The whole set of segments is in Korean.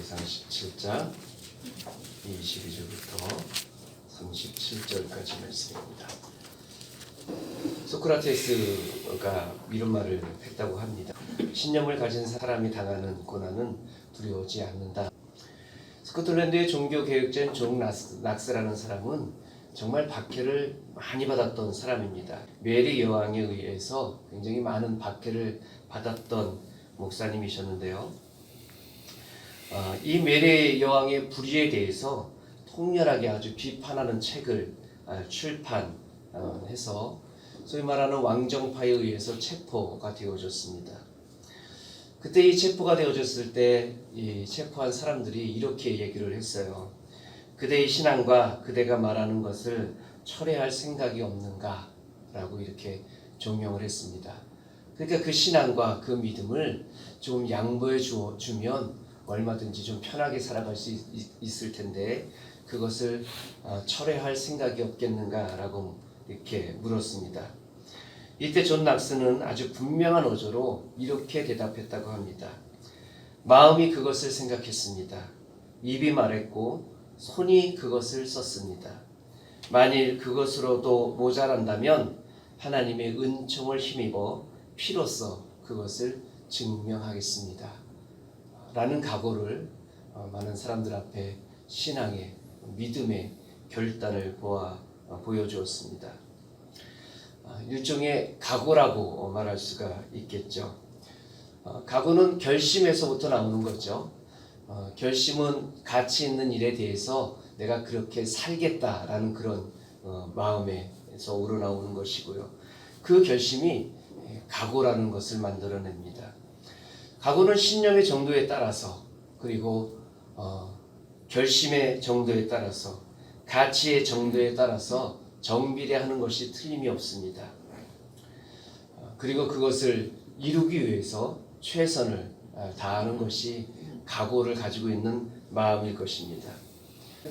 사도행전 17장 22절부터 37절까지 말씀입니다. 소크라테스가 이런 말을 했다고 합니다. 신념을 가진 사람이 당하는 고난은 두려워하지 않는다. 스코틀랜드의 종교개혁자인 존 낙스라는 사람은 정말 박해를 많이 받았던 사람입니다. 메리 여왕에 의해서 굉장히 많은 박해를 받았던 목사님이셨는데요. 이 메리 여왕의 불의에 대해서 통렬하게 아주 비판하는 책을 출판해서 소위 말하는 왕정파에 의해서 체포가 되어졌습니다. 그때 이 체포가 되어졌을 때 이 체포한 사람들이 이렇게 얘기를 했어요. 그대의 신앙과 그대가 말하는 것을 철회할 생각이 없는가? 라고 이렇게 종용을 했습니다. 그러니까 그 신앙과 그 믿음을 좀 양보해 주면 얼마든지 좀 편하게 살아갈 수 있을 텐데 그것을 철회할 생각이 없겠는가라고 이렇게 물었습니다. 이때 존 낙스는 아주 분명한 어조로 이렇게 대답했다고 합니다. 마음이 그것을 생각했습니다. 입이 말했고 손이 그것을 썼습니다. 만일 그것으로도 모자란다면 하나님의 은총을 힘입어 피로써 그것을 증명하겠습니다. 라는 각오를 많은 사람들 앞에 신앙의 믿음의 결단을 보여주었습니다. 일종의 각오라고 말할 수가 있겠죠. 각오는 결심에서부터 나오는 거죠. 결심은 가치 있는 일에 대해서 내가 그렇게 살겠다라는 그런 마음에서 우러나오는 것이고요. 그 결심이 각오라는 것을 만들어냅니다. 각오는 신념의 정도에 따라서 그리고 결심의 정도에 따라서 가치의 정도에 따라서 정비례하는 것이 틀림이 없습니다. 그리고 그것을 이루기 위해서 최선을 다하는 것이 각오를 가지고 있는 마음일 것입니다.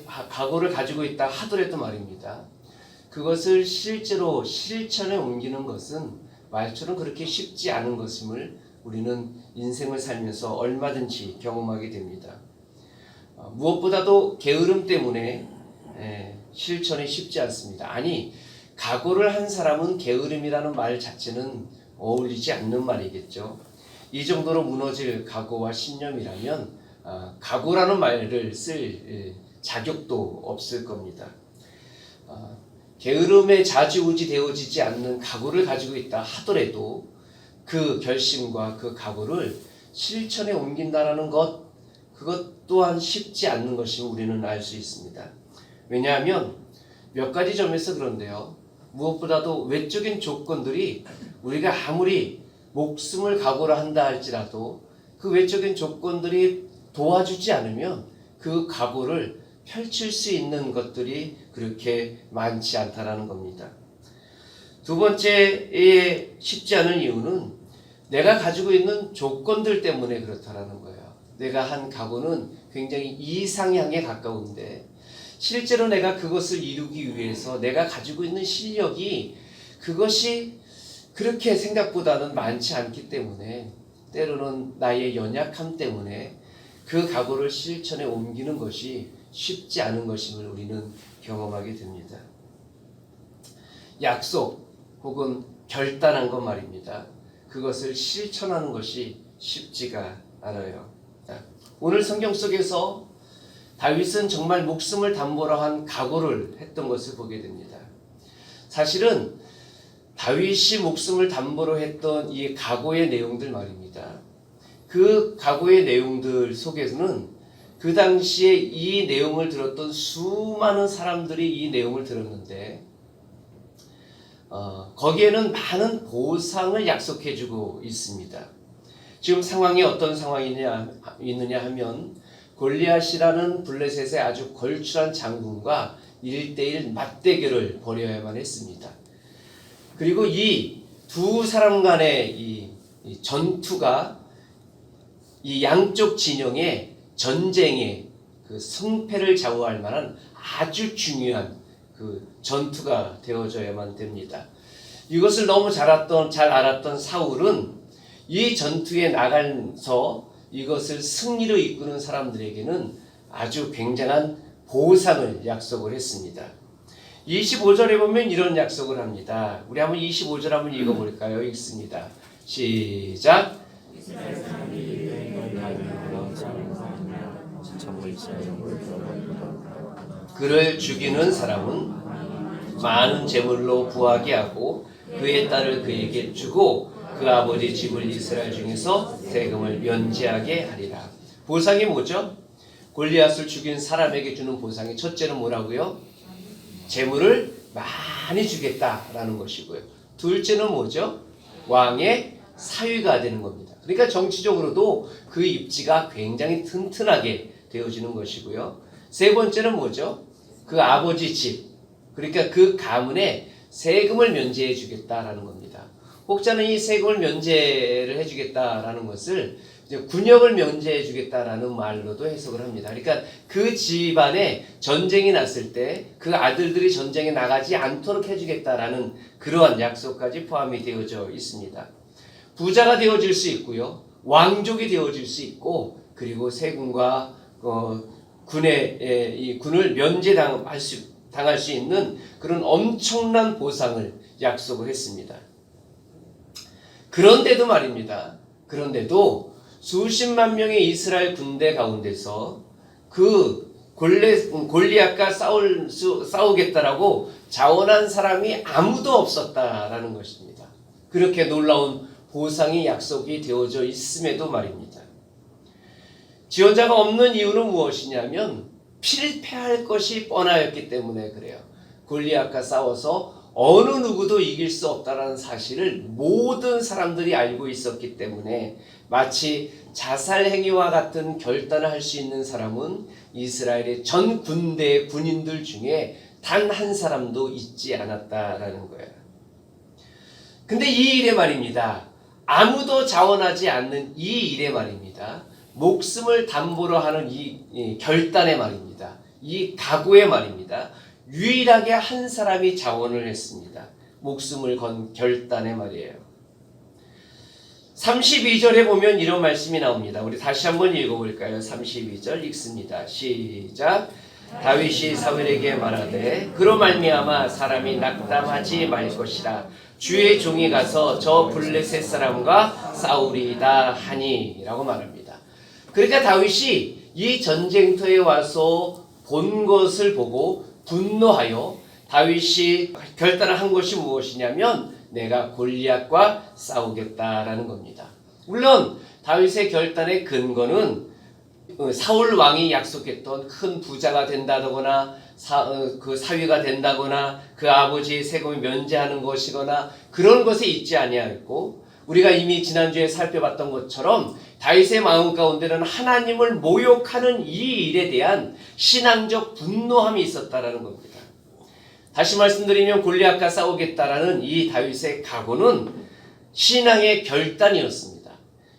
각오를 가지고 있다 하더라도 말입니다. 그것을 실제로 실천에 옮기는 것은 말처럼 그렇게 쉽지 않은 것임을 우리는 인생을 살면서 얼마든지 경험하게 됩니다. 무엇보다도 게으름 때문에 실천이 쉽지 않습니다. 아니, 각오를 한 사람은 게으름이라는 말 자체는 어울리지 않는 말이겠죠. 이 정도로 무너질 각오와 신념이라면 각오라는 말을 쓸 자격도 없을 겁니다. 게으름에 좌지우지 되어지지 않는 각오를 가지고 있다 하더라도 그 결심과 그 각오를 실천에 옮긴다라는 것, 그것 또한 쉽지 않는 것임을 우리는 알 수 있습니다. 왜냐하면 몇 가지 점에서 그런데요. 무엇보다도 외적인 조건들이 우리가 아무리 목숨을 각오를 한다 할지라도 그 외적인 조건들이 도와주지 않으면 그 각오를 펼칠 수 있는 것들이 그렇게 많지 않다라는 겁니다. 두 번째에 쉽지 않은 이유는 내가 가지고 있는 조건들 때문에 그렇다라는 거예요. 내가 한 각오는 굉장히 이상향에 가까운데 실제로 내가 그것을 이루기 위해서 내가 가지고 있는 실력이 그것이 그렇게 생각보다는 많지 않기 때문에 때로는 나의 연약함 때문에 그 각오를 실천에 옮기는 것이 쉽지 않은 것임을 우리는 경험하게 됩니다. 약속 혹은 결단한 것 말입니다. 그것을 실천하는 것이 쉽지가 않아요. 오늘 성경 속에서 다윗은 정말 목숨을 담보로 한 각오를 했던 것을 보게 됩니다. 사실은 다윗이 목숨을 담보로 했던 이 각오의 내용들 말입니다. 그 각오의 내용들 속에서는 그 당시에 이 내용을 들었던 수많은 사람들이 이 내용을 들었는데 거기에는 많은 보상을 약속해주고 있습니다. 지금 상황이 어떤 상황이 있느냐 하면 골리앗이라는 블레셋의 아주 걸출한 장군과 1대1 맞대결을 벌여야만 했습니다. 그리고 이 두 사람 간의 이 전투가 이 양쪽 진영의 전쟁의 그 승패를 좌우할 만한 아주 중요한 그 전투가 되어져야만 됩니다. 이것을 너무 잘 알았던 사울은 이 전투에 나가서 이것을 승리로 이끄는 사람들에게는 아주 굉장한 보상을 약속을 했습니다. 25절에 보면 이런 약속을 합니다. 우리 한번 25절 한번 읽어볼까요? 읽습니다. 시작. 그를 죽이는 사람은 많은 재물로 부하게 하고 그의 딸을 그에게 주고 그 아버지 집을 이스라엘 중에서 세금을 면제하게 하리라. 보상이 뭐죠? 골리앗을 죽인 사람에게 주는 보상이 첫째는 뭐라고요? 재물을 많이 주겠다라는 것이고요. 둘째는 뭐죠? 왕의 사위가 되는 겁니다. 그러니까 정치적으로도 그 입지가 굉장히 튼튼하게 되어지는 것이고요. 세 번째는 뭐죠? 그 아버지 집, 그러니까 그 가문에 세금을 면제해 주겠다라는 겁니다. 혹자는 이 세금을 면제를 해주겠다라는 것을 군역을 면제해 주겠다라는 말로도 해석을 합니다. 그러니까 그 집안에 전쟁이 났을 때 그 아들들이 전쟁에 나가지 않도록 해주겠다라는 그러한 약속까지 포함이 되어져 있습니다. 부자가 되어질 수 있고요, 왕족이 되어질 수 있고, 그리고 세군과 이 군을 면제당할 수 있는 그런 엄청난 보상을 약속을 했습니다. 그런데도 말입니다. 그런데도 수십만 명의 이스라엘 군대 가운데서 그 골리앗과 싸우겠다라고 자원한 사람이 아무도 없었다라는 것입니다. 그렇게 놀라운 보상이 약속이 되어져 있음에도 말입니다. 지원자가 없는 이유는 무엇이냐면 필패할 것이 뻔하였기 때문에 그래요. 골리앗과 싸워서 어느 누구도 이길 수 없다는 사실을 모든 사람들이 알고 있었기 때문에 마치 자살 행위와 같은 결단을 할 수 있는 사람은 이스라엘의 전 군대의 군인들 중에 단 한 사람도 있지 않았다라는 거예요. 근데 이 일에 말입니다. 아무도 자원하지 않는 이 일에 말입니다. 목숨을 담보로 하는 이 결단의 말입니다. 이 각오의 말입니다. 유일하게 한 사람이 자원을 했습니다. 목숨을 건 결단의 말이에요. 32절에 보면 이런 말씀이 나옵니다. 우리 다시 한번 읽어볼까요? 32절 읽습니다. 시작. 다윗이 사울에게 말하되 그로 말미암아 사람이 낙담하지 말 것이라. 주의 종이 가서 저 블레셋 사람과 싸우리이다 하니 라고 말합니다. 그러니까 다윗이 이 전쟁터에 와서 본 것을 보고 분노하여 다윗이 결단을 한 것이 무엇이냐면 내가 골리앗과 싸우겠다라는 겁니다. 물론 다윗의 결단의 근거는 사울 왕이 약속했던 큰 부자가 된다거나 그 사위가 된다거나 그 아버지의 세금을 면제하는 것이거나 그런 것에 있지 아니하였고, 우리가 이미 지난주에 살펴봤던 것처럼 다윗의 마음 가운데는 하나님을 모욕하는 이 일에 대한 신앙적 분노함이 있었다라는 겁니다. 다시 말씀드리면 골리앗과 싸우겠다라는 이 다윗의 각오는 신앙의 결단이었습니다.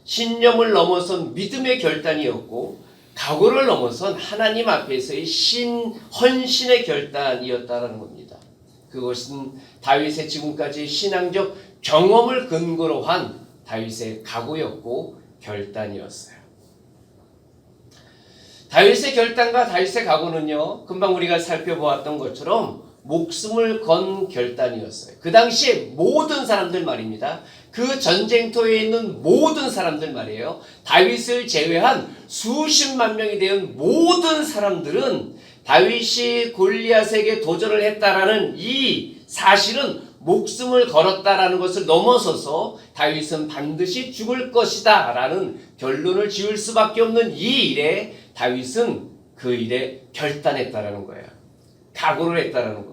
신념을 넘어선 믿음의 결단이었고 각오를 넘어선 하나님 앞에서의 헌신의 결단이었다라는 겁니다. 그것은 다윗의 지금까지 신앙적 경험을 근거로 한 다윗의 각오였고 결단이었어요. 다윗의 결단과 다윗의 각오는요, 금방 우리가 살펴보았던 것처럼 목숨을 건 결단이었어요. 그 당시에 모든 사람들 말입니다. 그 전쟁터에 있는 모든 사람들 말이에요. 다윗을 제외한 수십만 명이 된 모든 사람들은 다윗이 골리앗에게 도전을 했다라는 이 사실은 목숨을 걸었다라는 것을 넘어서서 다윗은 반드시 죽을 것이다 라는 결론을 지을 수밖에 없는 이 일에 다윗은 그 일에 결단했다라는 거예요. 각오를 했다라는 겁니다.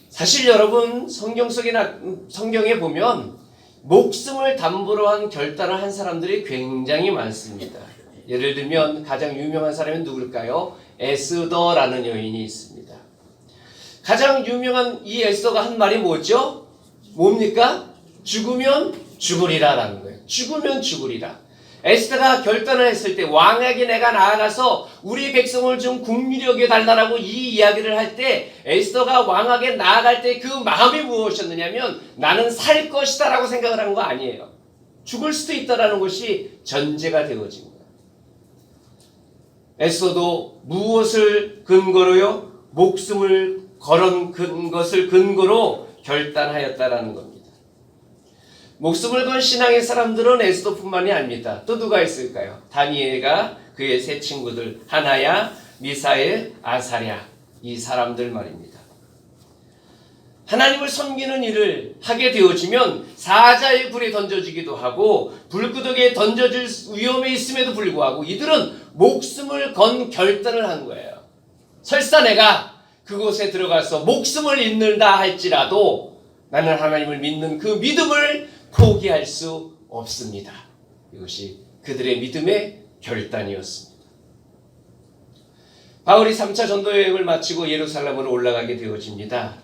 사실 여러분 성경에 보면 목숨을 담보로 한 결단을 한 사람들이 굉장히 많습니다. 예를 들면 가장 유명한 사람이 누굴까요? 에스더라는 여인이 있습니다. 가장 유명한 이 에스더가 한 말이 뭐죠? 뭡니까? 죽으면 죽으리라라는 거예요. 죽으면 죽으리라. 에스더가 결단을 했을 때 왕에게 내가 나아가서 우리 백성을 좀 국률이 여겨달라고 이 이야기를 할 때 에스더가 왕에게 나아갈 때 그 마음이 무엇이었느냐면 나는 살 것이다 라고 생각을 한 거 아니에요. 죽을 수도 있다라는 것이 전제가 되어진 거예요. 에스더도 무엇을 근거로요? 목숨을 걸은 것을 근거로 결단하였다라는 겁니다. 목숨을 건 신앙의 사람들은 에스더뿐만이 아닙니다. 또 누가 있을까요? 다니엘과 그의 세 친구들 하나야, 미사엘, 아사랴, 이 사람들 말입니다. 하나님을 섬기는 일을 하게 되어지면 사자의 불에 던져지기도 하고 불구덩이에 던져질 위험에 있음에도 불구하고 이들은 목숨을 건 결단을 한 거예요. 설사 내가 그곳에 들어가서 목숨을 잃는다 할지라도 나는 하나님을 믿는 그 믿음을 포기할 수 없습니다. 이것이 그들의 믿음의 결단이었습니다. 바울이 3차 전도 여행을 마치고 예루살렘으로 올라가게 되어집니다.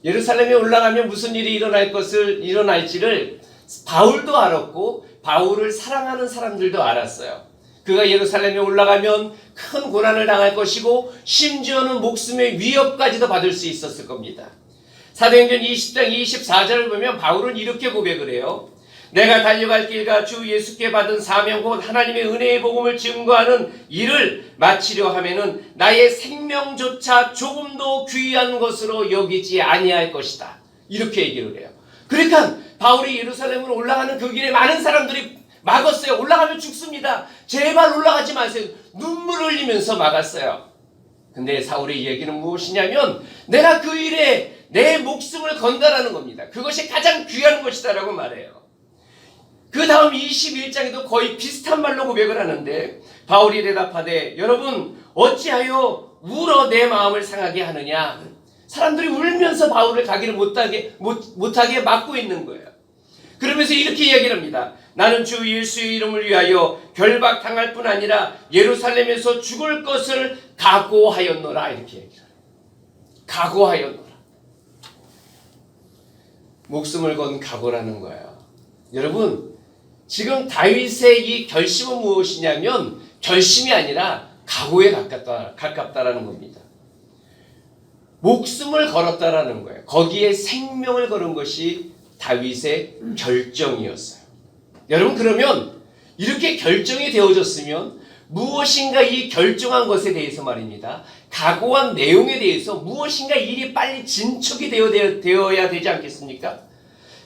예루살렘에 올라가면 무슨 일이 일어날지를 바울도 알았고 바울을 사랑하는 사람들도 알았어요. 그가 예루살렘에 올라가면 큰 고난을 당할 것이고 심지어는 목숨의 위협까지도 받을 수 있었을 겁니다. 사도행전 20장 24절을 보면 바울은 이렇게 고백을 해요. 내가 달려갈 길과 주 예수께 받은 사명 곧 하나님의 은혜의 복음을 증거하는 일을 마치려 하면은 나의 생명조차 조금도 귀한 것으로 여기지 아니할 것이다. 이렇게 얘기를 해요. 그러니까 바울이 예루살렘으로 올라가는 그 길에 많은 사람들이 막았어요. 올라가면 죽습니다. 제발 올라가지 마세요. 눈물을 흘리면서 막았어요. 근데 사울의 이야기는 무엇이냐면 내가 그 일에 내 목숨을 건다라는 겁니다. 그것이 가장 귀한 것이다라고 말해요. 그 다음 21장에도 거의 비슷한 말로 고백을 하는데 바울이 대답하되 여러분 어찌하여 울어 내 마음을 상하게 하느냐. 사람들이 울면서 바울을 가기를 못하게 막고 있는 거예요. 그러면서 이렇게 이야기를 합니다. 나는 주 예수의 이름을 위하여 결박당할 뿐 아니라 예루살렘에서 죽을 것을 각오하였노라. 이렇게 얘기해요. 각오하였노라. 목숨을 건 각오라는 거예요. 여러분 지금 다윗의 이 결심은 무엇이냐면 결심이 아니라 각오에 가깝다라는 겁니다. 목숨을 걸었다라는 거예요. 거기에 생명을 걸은 것이 다윗의 결정이었어요. 여러분 그러면 이렇게 결정이 되어졌으면 무엇인가 이 결정한 것에 대해서 말입니다. 각오한 내용에 대해서 무엇인가 일이 빨리 진척이 되어야 되지 않겠습니까?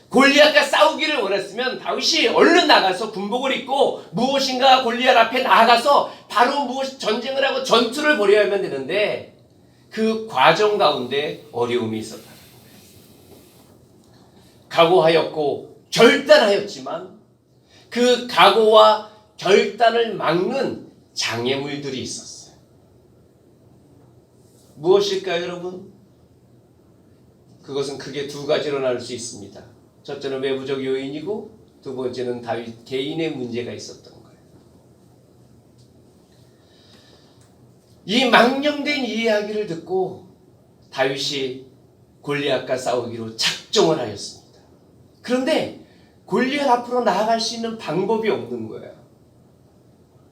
골리앗과 싸우기를 원했으면 다윗이 얼른 나가서 군복을 입고 무엇인가 골리앗 앞에 나가서 바로 전쟁을 하고 전투를 벌여야만 되는데 그 과정 가운데 어려움이 있었다. 각오하였고 결단하였지만 그 각오와 결단을 막는 장애물들이 있었어요. 무엇일까요, 여러분? 그것은 크게 두 가지로 나눌 수 있습니다. 첫째는 외부적 요인이고 두 번째는 다윗 개인의 문제가 있었던 거예요. 이 망령된 이야기를 듣고 다윗이 골리앗과 싸우기로 작정을 하였습니다. 그런데 골리앗 앞으로 나아갈 수 있는 방법이 없는 거예요.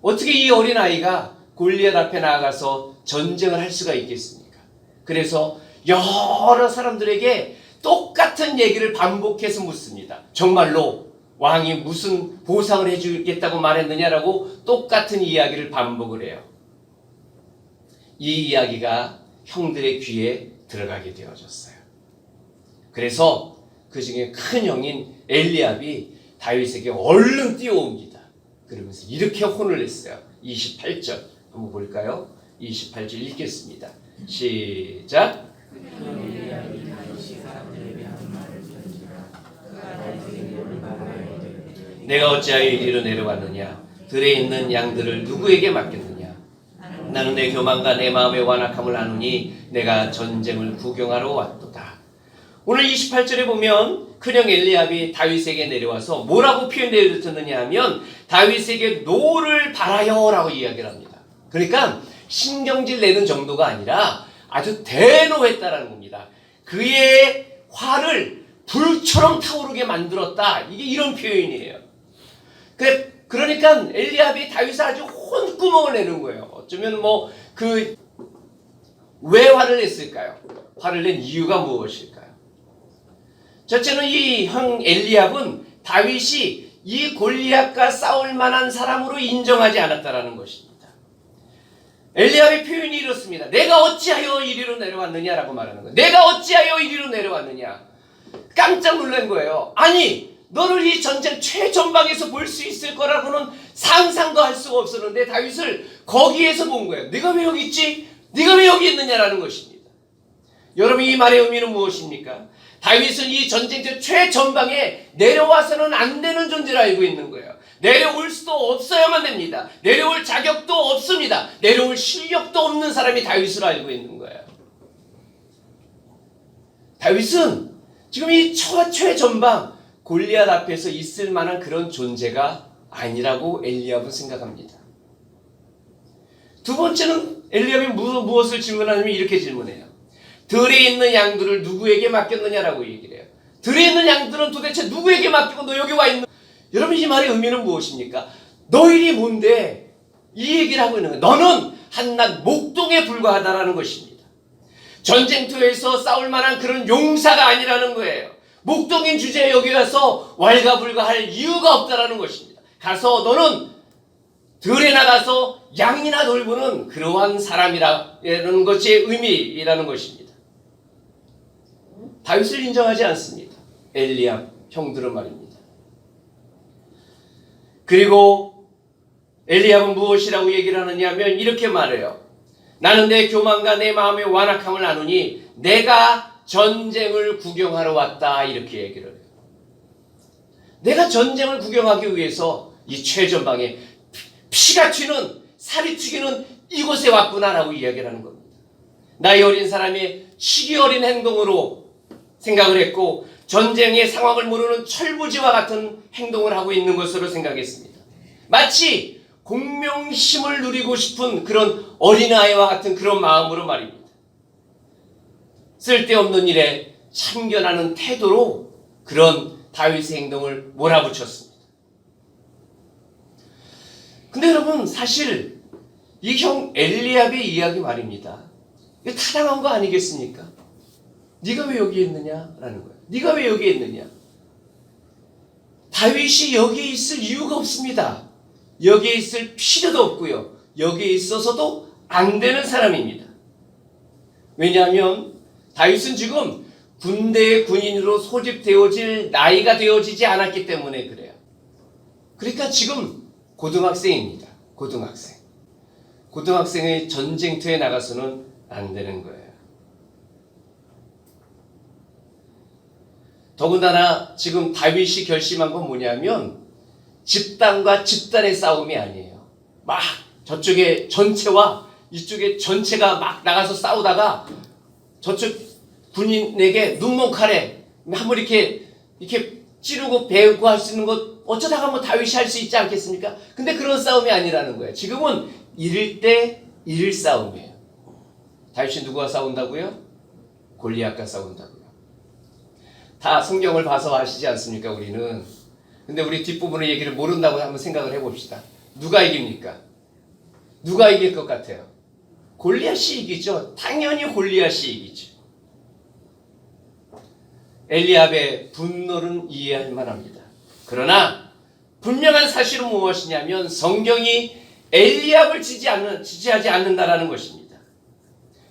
어떻게 이 어린아이가 골리앗 앞에 나아가서 전쟁을 할 수가 있겠습니까? 그래서 여러 사람들에게 똑같은 얘기를 반복해서 묻습니다. 정말로 왕이 무슨 보상을 해주겠다고 말했느냐라고 똑같은 이야기를 반복을 해요. 이 이야기가 형들의 귀에 들어가게 되어졌어요. 그래서 그 중에 큰 형인 엘리압이 다윗에게 얼른 뛰어옵니다. 그러면서 이렇게 혼을 냈어요. 28절 한번 볼까요? 28절 읽겠습니다. 시작. 내가 어찌하여 이리로 내려왔느냐? 들에 있는 양들을 누구에게 맡겼느냐? 나는 내 교만과 내 마음의 완악함을 아노니 내가 전쟁을 구경하러 왔도다. 오늘 28절에 보면 큰형 엘리압이 다윗에게 내려와서 뭐라고 표현되었느냐 하면 다윗에게 노를 바라여 라고 이야기를 합니다. 그러니까 신경질 내는 정도가 아니라 아주 대노했다라는 겁니다. 그의 화를 불처럼 타오르게 만들었다. 이게 이런 표현이에요. 그러니까 엘리압이 다윗을 아주 혼구멍을 내는 거예요. 어쩌면 왜 화를 냈을까요? 화를 낸 이유가 무엇일까요? 첫째는 이 형 엘리압은 다윗이 이 골리앗과 싸울 만한 사람으로 인정하지 않았다라는 것입니다. 엘리압의 표현이 이렇습니다. 내가 어찌하여 이리로 내려왔느냐라고 말하는 거예요. 내가 어찌하여 이리로 내려왔느냐. 깜짝 놀란 거예요. 아니, 너를 이 전쟁 최전방에서 볼 수 있을 거라고는 상상도 할 수가 없었는데 다윗을 거기에서 본 거예요. 네가 왜 여기 있지? 네가 왜 여기 있느냐라는 것입니다. 여러분, 이 말의 의미는 무엇입니까? 다윗은 이 전쟁터 최전방에 내려와서는 안 되는 존재를 알고 있는 거예요. 내려올 수도 없어야만 됩니다. 내려올 자격도 없습니다. 내려올 실력도 없는 사람이 다윗을 알고 있는 거예요. 다윗은 지금 이 최전방 골리앗 앞에서 있을 만한 그런 존재가 아니라고 엘리압은 생각합니다. 두 번째는 엘리압이 무엇을 질문하냐면 이렇게 질문해요. 들에 있는 양들을 누구에게 맡겼느냐라고 얘기를 해요. 들에 있는 양들은 도대체 누구에게 맡기고 너 여기 와 있는, 여러분 이 말의 의미는 무엇입니까? 너 일이 뭔데? 이 얘기를 하고 있는 거예요. 너는 한낱 목동에 불과하다라는 것입니다. 전쟁터에서 싸울 만한 그런 용사가 아니라는 거예요. 목동인 주제에 여기 가서 왈가불가할 이유가 없다라는 것입니다. 가서 너는 들에 나가서 양이나 돌보는 그러한 사람이라는 것이 의미라는 것입니다. 다윗을 인정하지 않습니다. 엘리압 형들은 말입니다. 그리고 엘리압은 무엇이라고 얘기를 하느냐 하면 이렇게 말해요. 나는 내 교만과 내 마음의 완악함을 아노니 내가 전쟁을 구경하러 왔다, 이렇게 얘기를 해요. 내가 전쟁을 구경하기 위해서 이 최전방에 피가 튀는, 살이 튀기는 이곳에 왔구나라고 이야기를 하는 겁니다. 나이 어린 사람의 시기 어린 행동으로 생각을 했고 전쟁의 상황을 모르는 철부지와 같은 행동을 하고 있는 것으로 생각했습니다. 마치 공명심을 누리고 싶은 그런 어린아이와 같은 그런 마음으로 말입니다. 쓸데없는 일에 참견하는 태도로 그런 다윗의 행동을 몰아붙였습니다. 근데 여러분, 사실 이 형 엘리압의 이야기 말입니다. 이거 타당한 거 아니겠습니까? 네가 왜 여기 있느냐라는 거예요. 네가 왜 여기 있느냐? 다윗이 여기에 있을 이유가 없습니다. 여기에 있을 필요도 없고요. 여기에 있어서도 안 되는 사람입니다. 왜냐하면 다윗은 지금 군대의 군인으로 소집되어질 나이가 되어지지 않았기 때문에 그래요. 그러니까 지금 고등학생입니다. 고등학생의 전쟁터에 나가서는 안 되는 거예요. 더군다나 지금 다윗이 결심한 건 뭐냐면 집단과 집단의 싸움이 아니에요. 막 저쪽에 전체와 이쪽에 전체가 막 나가서 싸우다가 저쪽 군인에게 눈먼칼에 한번 이렇게 찌르고 베고 할 수 있는 것 어쩌다가 뭐 다윗이 할 수 있지 않겠습니까? 근데 그런 싸움이 아니라는 거예요. 지금은 이를 때 이를 싸움이에요. 다윗이 누구와 싸운다고요? 골리앗과 싸운다고요. 다 성경을 봐서 아시지 않습니까, 우리는? 근데 우리 뒷부분의 얘기를 모른다고 한번 생각을 해봅시다. 누가 이깁니까? 누가 이길 것 같아요? 골리앗이 이기죠. 당연히 골리앗이 이기죠. 엘리압의 분노는 이해할 만합니다. 그러나 분명한 사실은 무엇이냐면 성경이 엘리압을 지지하지 않는다라는 것입니다.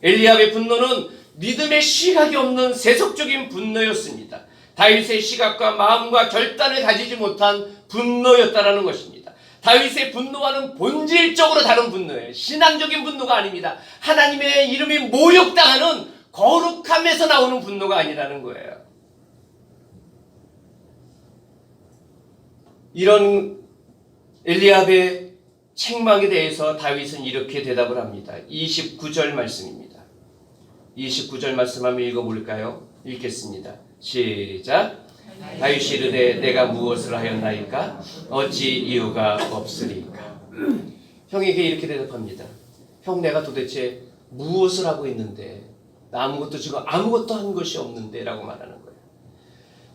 엘리압의 분노는 믿음의 시각이 없는 세속적인 분노였습니다. 다윗의 시각과 마음과 결단을 가지지 못한 분노였다라는 것입니다. 다윗의 분노와는 본질적으로 다른 분노예요. 신앙적인 분노가 아닙니다. 하나님의 이름이 모욕당하는 거룩함에서 나오는 분노가 아니라는 거예요. 이런 엘리압의 책망에 대해서 다윗은 이렇게 대답을 합니다. 29절 말씀입니다. 29절 말씀 한번 읽어볼까요? 읽겠습니다. 시작. 다윗이 이르되 내가 무엇을 하였나이까? 어찌 이유가 없으리까? 형에게 이렇게 대답합니다. 형, 내가 도대체 무엇을 하고 있는데? 나 아무것도 한 것이 없는데 라고 말하는 거예요.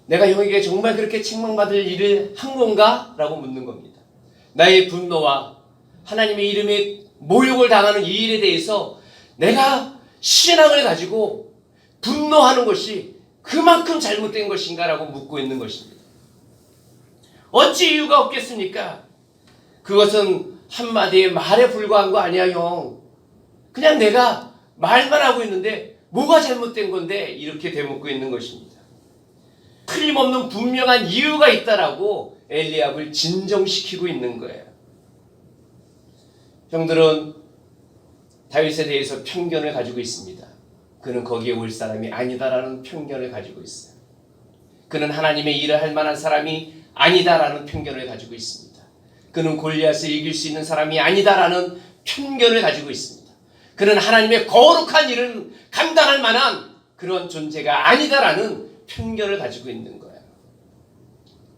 내가 형에게 정말 그렇게 책망받을 일을 한 건가? 라고 묻는 겁니다. 나의 분노와 하나님의 이름에 모욕을 당하는 이 일에 대해서 내가 신앙을 가지고 분노하는 것이 그만큼 잘못된 것인가? 라고 묻고 있는 것입니다. 어찌 이유가 없겠습니까? 그것은 한마디의 말에 불과한 거 아니야, 형. 그냥 내가 말만 하고 있는데 뭐가 잘못된 건데 이렇게 되묻고 있는 것입니다. 틀림없는 분명한 이유가 있다라고 엘리압을 진정시키고 있는 거예요. 형들은 다윗에 대해서 편견을 가지고 있습니다. 그는 거기에 올 사람이 아니다라는 편견을 가지고 있어요. 그는 하나님의 일을 할 만한 사람이 아니다라는 편견을 가지고 있습니다. 그는 골리앗을 이길 수 있는 사람이 아니다라는 편견을 가지고 있습니다. 그는 하나님의 거룩한 일을 감당할 만한 그런 존재가 아니다라는 편견을 가지고 있는 거예요.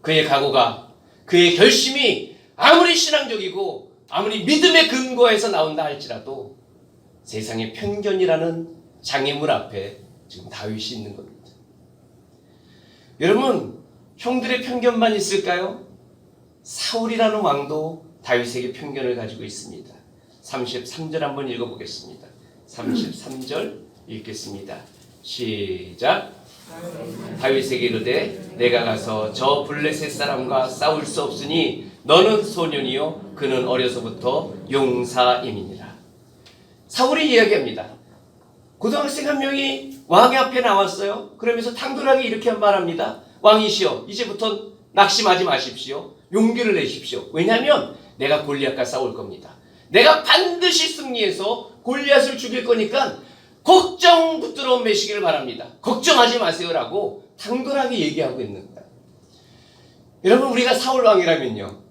그의 각오가, 그의 결심이 아무리 신앙적이고 아무리 믿음의 근거에서 나온다 할지라도 세상의 편견이라는 장애물 앞에 지금 다윗이 있는 겁니다. 여러분, 형들의 편견만 있을까요? 사울이라는 왕도 다윗에게 편견을 가지고 있습니다. 33절 한번 읽어보겠습니다. 33절 읽겠습니다. 시작. 다윗에게 이르되 내가 가서 저 블레셋 사람과 싸울 수 없으니 너는 소년이요 그는 어려서부터 용사임이니라. 사울이 이야기합니다. 고등학생 한 명이 왕의 앞에 나왔어요. 그러면서 당돌하게 이렇게 말합니다. 왕이시여, 이제부터 낙심하지 마십시오. 용기를 내십시오. 왜냐하면 내가 골리앗과 싸울 겁니다. 내가 반드시 승리해서 골리앗을 죽일 거니까 걱정 붙들어 매시기를 바랍니다. 걱정하지 마세요라고 당돌하게 얘기하고 있는 거예요. 여러분, 우리가 사울 왕이라면요,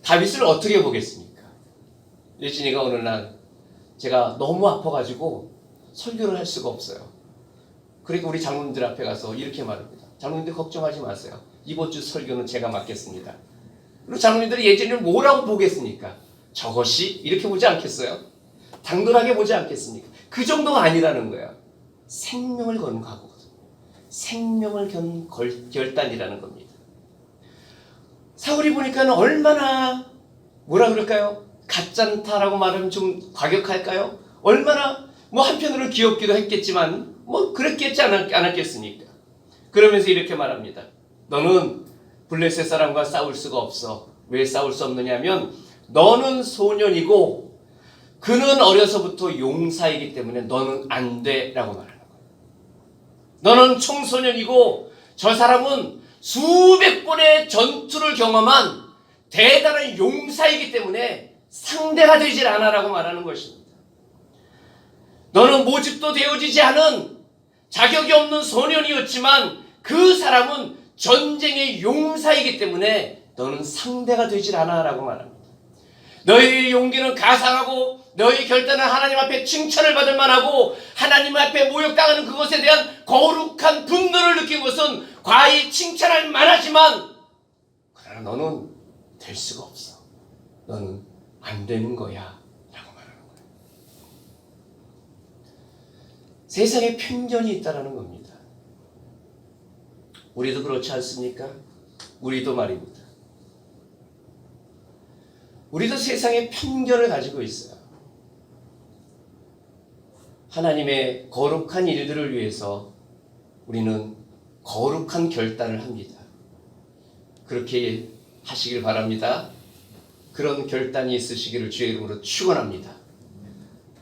다윗을 어떻게 보겠습니까? 예진이가 어느 날 제가 너무 아파가지고 설교를 할 수가 없어요. 그러니까 우리 장로님들 앞에 가서 이렇게 말합니다. 장로님들 걱정하지 마세요. 이번 주 설교는 제가 맡겠습니다. 그리고 장로님들이 예진이를 뭐라고 보겠습니까? 저것이 이렇게 보지 않겠어요? 당돌하게 보지 않겠습니까? 그 정도가 아니라는 거예요. 생명을 거는 각오거든요. 생명을 건 결단이라는 겁니다. 사울이 보니까는 얼마나 뭐라 그럴까요? 가짠타라고 말하면 좀 과격할까요? 얼마나 뭐 한편으로는 귀엽기도 했겠지만 뭐 그랬겠지 않았겠습니까? 그러면서 이렇게 말합니다. 너는 블레셋 사람과 싸울 수가 없어. 왜 싸울 수 없느냐면 너는 소년이고 그는 어려서부터 용사이기 때문에 너는 안 돼 라고 말하는 거예요. 너는 청소년이고 저 사람은 수백 번의 전투를 경험한 대단한 용사이기 때문에 상대가 되질 않아 라고 말하는 것입니다. 너는 모집도 되어지지 않은 자격이 없는 소년이었지만 그 사람은 전쟁의 용사이기 때문에 너는 상대가 되질 않아 라고 말합니다. 너희의 용기는 가상하고 너희 결단은 하나님 앞에 칭찬을 받을 만하고 하나님 앞에 모욕당하는 그것에 대한 거룩한 분노를 느낀 것은 과히 칭찬할 만하지만 그러나 너는 될 수가 없어. 너는 안 되는 거야 라고 말하는 거예요. 세상에 편견이 있다는 겁니다. 우리도 그렇지 않습니까? 우리도 말입니다. 우리도 세상에 편견을 가지고 있어요. 하나님의 거룩한 일들을 위해서 우리는 거룩한 결단을 합니다. 그렇게 하시길 바랍니다. 그런 결단이 있으시기를 주의 이름으로 축원합니다.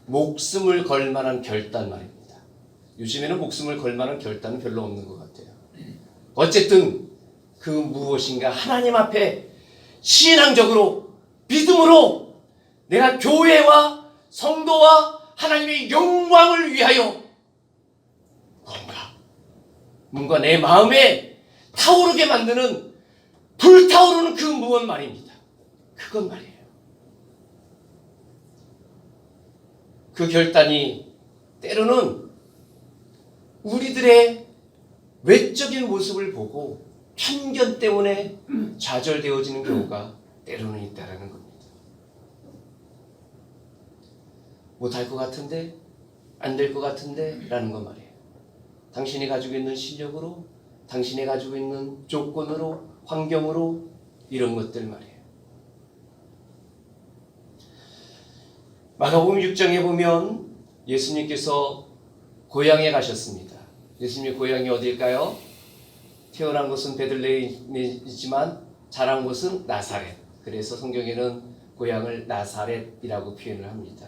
목숨을 걸 만한 결단 말입니다. 요즘에는 목숨을 걸 만한 결단은 별로 없는 것 같아요. 어쨌든 그 무엇인가 하나님 앞에 신앙적으로 믿음으로 내가 교회와 성도와 하나님의 영광을 위하여 뭔가 내 마음에 타오르게 만드는 불타오르는 그 무엇 말입니다. 그건 말이에요. 그 결단이 때로는 우리들의 외적인 모습을 보고 편견 때문에 좌절되어지는 경우가 때로는 있다라는 겁니다. 못할 것 같은데, 안 될 것 같은데 라는 건 말이에요. 당신이 가지고 있는 실력으로, 당신이 가지고 있는 조건으로, 환경으로 이런 것들 말이에요. 마가복음 6장에 보면 예수님께서 고향에 가셨습니다. 예수님의 고향이 어디일까요? 태어난 곳은 베들레헴이지만 자란 곳은 나사렛. 그래서 성경에는 고향을 나사렛이라고 표현을 합니다.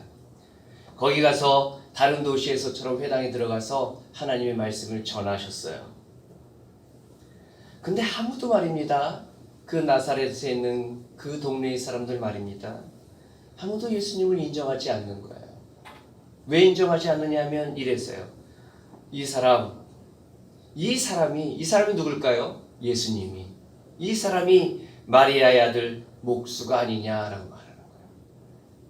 거기 가서 다른 도시에서처럼 회당에 들어가서 하나님의 말씀을 전하셨어요. 근데 아무도 말입니다. 그 나사렛에 있는 그 동네의 사람들 말입니다. 아무도 예수님을 인정하지 않는 거예요. 왜 인정하지 않느냐 하면 이래서요. 이 사람이 누굴까요? 예수님이. 이 사람이 마리아의 아들 목수가 아니냐라고 말하는 거예요.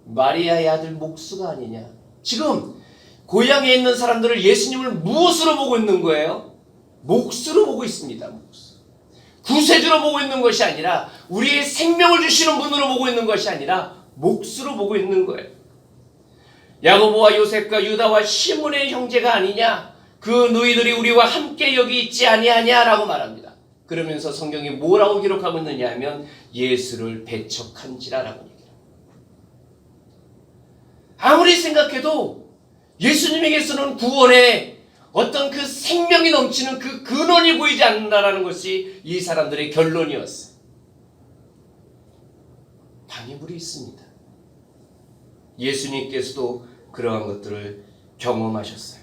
마리아의 아들 목수가 아니냐. 지금 고향에 있는 사람들을 예수님을 무엇으로 보고 있는 거예요? 목수로 보고 있습니다. 목수. 구세주로 보고 있는 것이 아니라, 우리의 생명을 주시는 분으로 보고 있는 것이 아니라 목수로 보고 있는 거예요. 야고보와 요셉과 유다와 시몬의 형제가 아니냐, 그 너희들이 우리와 함께 여기 있지 아니하냐라고 말합니다. 그러면서 성경이 뭐라고 기록하고 있느냐 하면 예수를 배척한지라라고 얘기합니다. 아무리 생각해도 예수님에게서는 구원의 어떤 그 생명이 넘치는 그 근원이 보이지 않는다라는 것이 이 사람들의 결론이었어요. 방해물이 있습니다. 예수님께서도 그러한 것들을 경험하셨어요.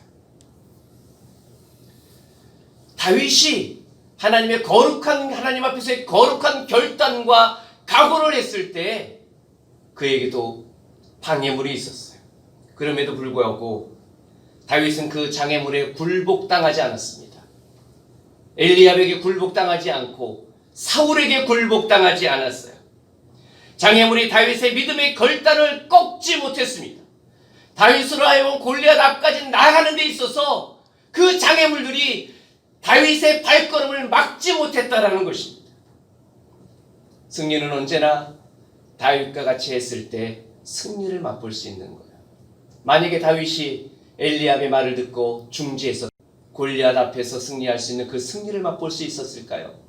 다윗이 하나님의 거룩한, 하나님 앞에서의 거룩한 결단과 각오를 했을 때 그에게도 방해물이 있었어요. 그럼에도 불구하고 다윗은 그 장애물에 굴복당하지 않았습니다. 엘리압에게 굴복당하지 않고 사울에게 굴복당하지 않았어요. 장애물이 다윗의 믿음의 결단을 꺾지 못했습니다. 다윗으로 하여금 골리앗 앞까지 나아가는 데 있어서 그 장애물들이 다윗의 발걸음을 막지 못했다라는 것입니다. 승리는 언제나 다윗과 같이 했을 때 승리를 맛볼 수 있는 거예요. 만약에 다윗이 엘리압의 말을 듣고 중지해서 골리앗 앞에서 승리할 수 있는 그 승리를 맛볼 수 있었을까요?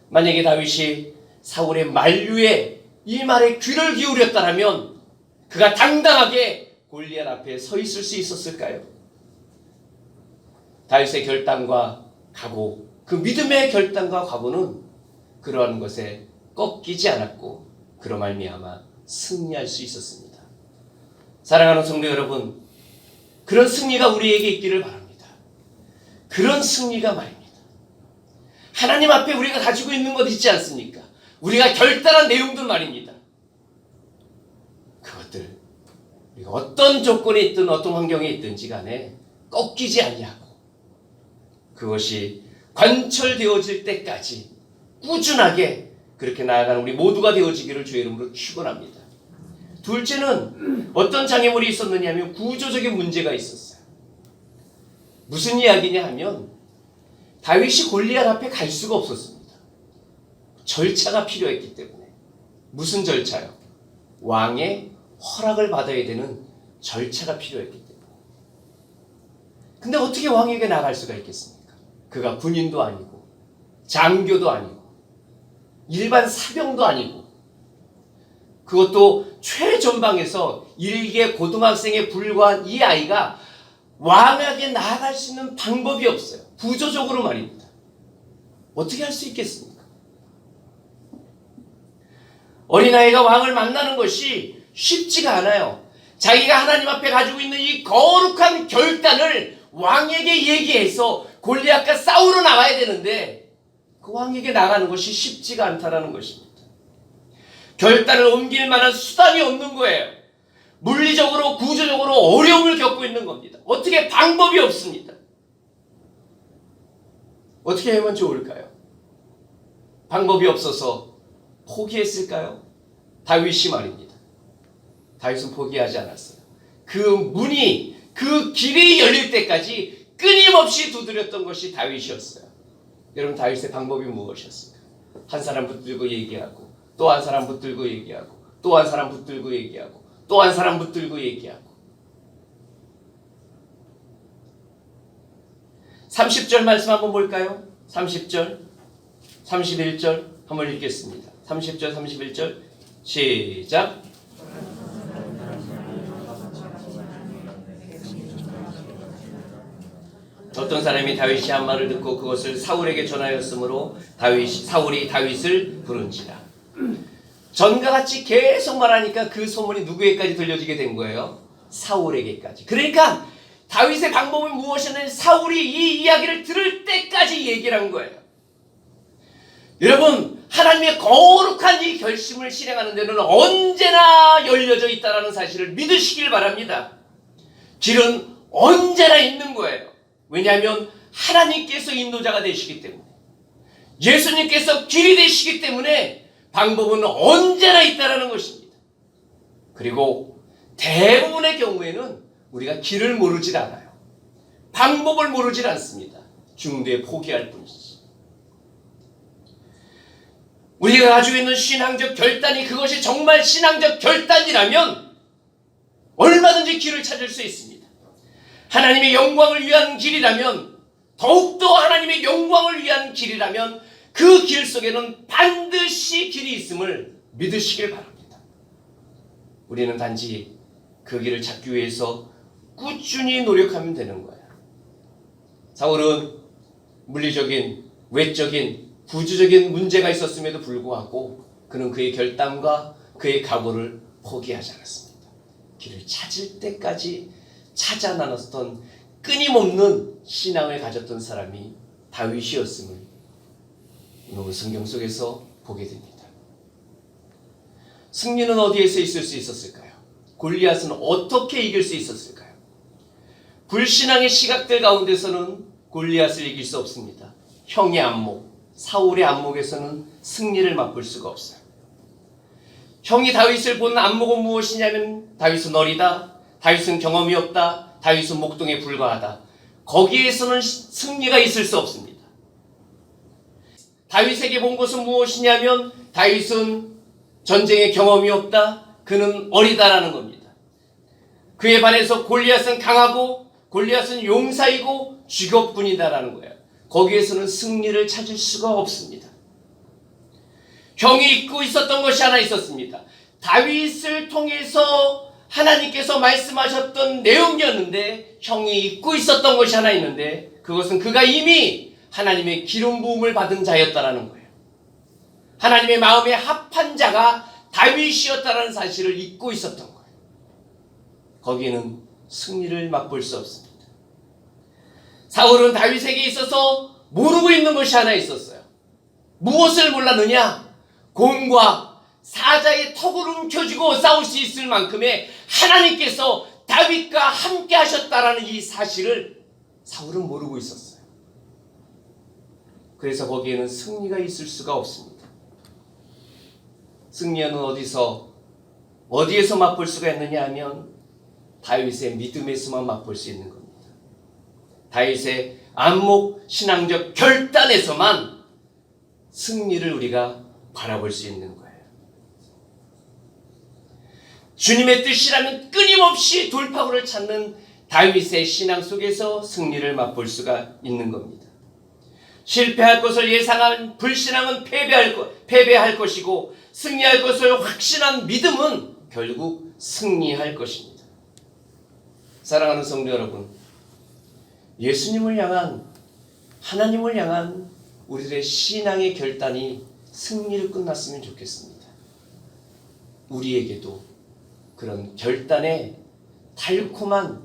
만약에 다윗이 사울의 만류에 이 말에 귀를 기울였다면 그가 당당하게 골리앗 앞에 서 있을 수 있었을까요? 다윗의 결단과 각오, 그 믿음의 결단과 각오는 그러한 것에 꺾이지 않았고 그로 말미암아 승리할 수 있었습니다. 사랑하는 성도 여러분, 그런 승리가 우리에게 있기를 바랍니다. 그런 승리가 말입니다. 하나님 앞에 우리가 가지고 있는 것 있지 않습니까? 우리가 결단한 내용들 말입니다. 그것들 우리가 어떤 조건에 있든 어떤 환경에 있든지 간에 꺾이지 아니하고 그것이 관철되어질 때까지 꾸준하게 그렇게 나아가는 우리 모두가 되어지기를 주의 이름으로 축원합니다. 둘째는 어떤 장애물이 있었느냐 하면 구조적인 문제가 있었어요. 무슨 이야기냐 하면 다윗이 골리앗 앞에 갈 수가 없었습니다. 절차가 필요했기 때문에. 무슨 절차요? 왕의 허락을 받아야 되는 절차가 필요했기 때문에. 근데 어떻게 왕에게 나갈 수가 있겠습니까? 그가 군인도 아니고 장교도 아니고 일반 사병도 아니고 그것도 최전방에서 일개 고등학생에 불과한 이 아이가 왕에게 나아갈 수 있는 방법이 없어요. 구조적으로 말입니다. 어떻게 할 수 있겠습니까? 어린아이가 왕을 만나는 것이 쉽지가 않아요. 자기가 하나님 앞에 가지고 있는 이 거룩한 결단을 왕에게 얘기해서 골리앗과 싸우러 나가야 되는데 그 왕에게 나가는 것이 쉽지가 않다라는 것입니다. 결단을 옮길 만한 수단이 없는 거예요. 물리적으로 구조적으로 어려움을 겪고 있는 겁니다. 어떻게 방법이 없습니다. 어떻게 하면 좋을까요? 방법이 없어서 포기했을까요? 다윗이 말입니다. 다윗은 포기하지 않았어요. 그 문이, 그 길이 열릴 때까지 끊임없이 두드렸던 것이 다윗이었어요. 여러분, 다윗의 방법이 무엇이었습니까? 한 사람 붙들고 얘기하고 또 한 사람 붙들고 얘기하고 또 한 사람 붙들고 얘기하고 또 한 사람 붙들고 얘기하고 30절 말씀 한번 볼까요? 30절, 31절 한번 읽겠습니다. 30절, 31절 시작. 어떤 사람이 다윗이 한 말을 듣고 그것을 사울에게 전하였으므로 사울이 다윗을 부른지라. 전과 같이 계속 말하니까 그 소문이 누구에게까지 들려지게 된 거예요? 사울에게까지. 그러니까 다윗의 방법은 무엇이냐면 사울이 이 이야기를 들을 때까지 얘기를 한 거예요. 여러분, 하나님의 거룩한 이 결심을 실행하는 데는 언제나 열려져 있다는 사실을 믿으시길 바랍니다. 길은 언제나 있는 거예요. 왜냐하면 하나님께서 인도자가 되시기 때문에, 예수님께서 길이 되시기 때문에 방법은 언제나 있다는 것입니다. 그리고 대부분의 경우에는 우리가 길을 모르질 않아요. 방법을 모르질 않습니다. 중도에 포기할 뿐이지. 우리가 가지고 있는 신앙적 결단이 그것이 정말 신앙적 결단이라면 얼마든지 길을 찾을 수 있습니다. 하나님의 영광을 위한 길이라면, 더욱더 하나님의 영광을 위한 길이라면 그 길 속에는 반드시 길이 있음을 믿으시길 바랍니다. 우리는 단지 그 길을 찾기 위해서 꾸준히 노력하면 되는 거예요. 사울은 물리적인, 외적인, 구조적인 문제가 있었음에도 불구하고 그는 그의 결단과 그의 각오를 포기하지 않았습니다. 길을 찾을 때까지 찾아 나눴던 끊임없는 신앙을 가졌던 사람이 다윗이었음을 오늘 성경 속에서 보게 됩니다. 승리는 어디에서 있을 수 있었을까요? 골리앗은 어떻게 이길 수 있었을까요? 불신앙의 시각들 가운데서는 골리앗을 이길 수 없습니다. 형의 안목, 사울의 안목에서는 승리를 맛볼 수가 없어요. 형이 다윗을 본 안목은 무엇이냐면 다윗은 어리다, 다윗은 경험이 없다, 다윗은 목동에 불과하다. 거기에서는 승리가 있을 수 없습니다. 다윗에게 본 것은 무엇이냐면 다윗은 전쟁에 경험이 없다, 그는 어리다라는 겁니다. 그에 반해서 골리앗은 강하고 골리앗은 용사이고 직업군이다라는 거예요. 거기에서는 승리를 찾을 수가 없습니다. 형이 잊고 있었던 것이 하나 있었습니다. 다윗을 통해서 하나님께서 말씀하셨던 내용이었는데 형이 잊고 있었던 것이 하나 있는데 그것은 그가 이미 하나님의 기름 부음을 받은 자였다라는 거예요. 하나님의 마음에 합한 자가 다윗이었다라는 사실을 잊고 있었던 거예요. 거기에는 승리를 맛볼 수 없습니다. 사울은 다윗에게 있어서 모르고 있는 것이 하나 있었어요. 무엇을 몰랐느냐? 곰과 사자의 턱을 움켜쥐고 싸울 수 있을 만큼의 하나님께서 다윗과 함께 하셨다라는 이 사실을 사울은 모르고 있었어요. 그래서 거기에는 승리가 있을 수가 없습니다. 승리는 어디에서 맛볼 수가 있느냐 하면 다윗의 믿음에서만 맛볼 수 있는 겁니다. 다윗의 안목 신앙적 결단에서만 승리를 우리가 바라볼 수 있는 거예요. 주님의 뜻이라면 끊임없이 돌파구를 찾는 다윗의 신앙 속에서 승리를 맛볼 수가 있는 겁니다. 실패할 것을 예상한 불신앙은 패배할 것이고 승리할 것을 확신한 믿음은 결국 승리할 것입니다. 사랑하는 성도 여러분, 예수님을 향한, 하나님을 향한 우리들의 신앙의 결단이 승리를 끝났으면 좋겠습니다. 우리에게도 그런 결단의 달콤한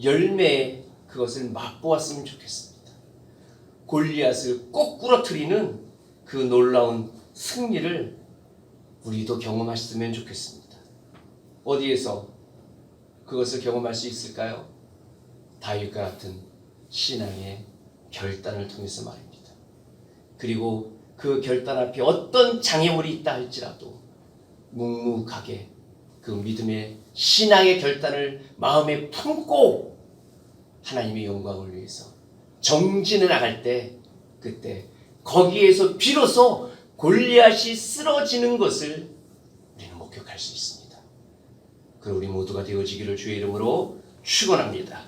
열매에 그것을 맛보았으면 좋겠습니다. 골리앗을 거꾸러뜨리는 그 놀라운 승리를 우리도 경험하셨으면 좋겠습니다. 어디에서 그것을 경험할 수 있을까요? 다윗과 같은 신앙의 결단을 통해서 말입니다. 그리고 그 결단 앞에 어떤 장애물이 있다 할지라도 묵묵하게 그 믿음의 신앙의 결단을 마음에 품고 하나님의 영광을 위해서 정진해 나갈 때, 그때 거기에서 비로소 골리앗이 쓰러지는 것을 우리는 목격할 수 있습니다. 그리고 우리 모두가 되어지기를 주의 이름으로 축원합니다.